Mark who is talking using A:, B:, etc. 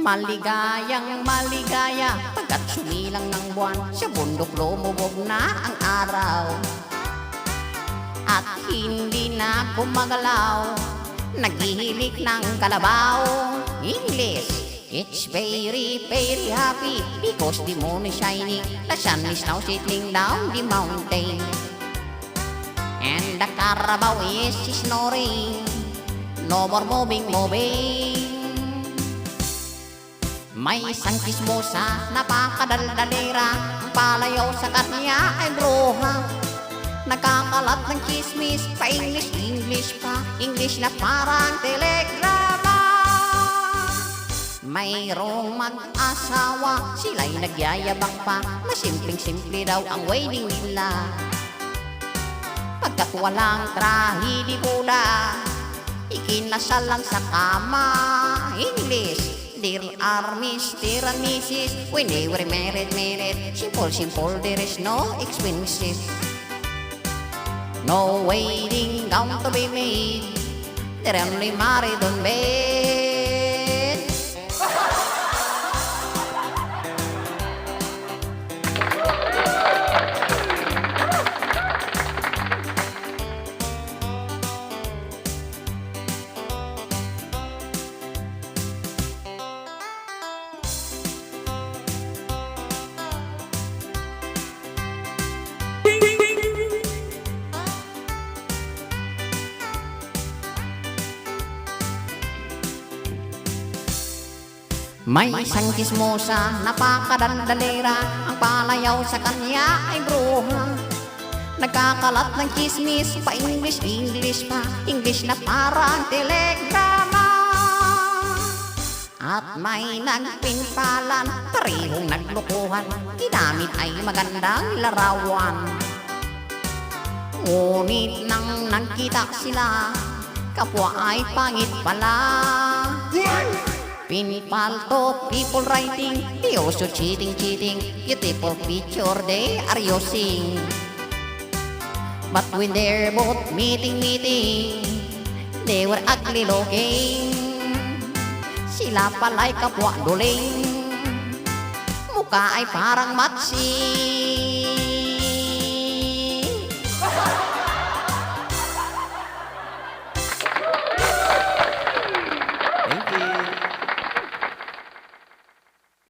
A: Maligayang maligaya pagkat sumilang ng buwan, sa bundok lumubog na ang araw. At hindi na gumagalaw, naghihilik ng kalabaw. English, it's very very happy because the moon is shining, the sun is now settling down the mountain, and the carabao is snoring, no more moving. May isang kismosa, napakadaldalera, ang palayaw sa kanya ay bruha. Nagkakalat ng chismis, pa-English pa, English na parang telegrama. Mayroong mag-asawa, sila'y nagyayabang pa, na simpleng-simple daw ang wedding nila. Pagkat walang trahedi pula, ikinasal lang sa kama. English, dear are Mr. and Mrs. When they were married, simple, there is no expenses. No wedding gown to be made, they're only married on bed. May isang kismosa, napakadaldalera, ang palayaw sa kanya ay bruha. Nagkakalat ng chismis, pa-English pa, English na parang telegrama. At may nagpinpalan, parehong naglukuhan, ginamit ay magandang larawan. Ngunit nang nagkita sila, kapwa ay pangit pala. Pinpalto, people writing, they also cheating. Beautiful picture they are using. But when they're both meeting, they were ugly looking. Sila pala'y kapwa duling, mukha ay parang matsi.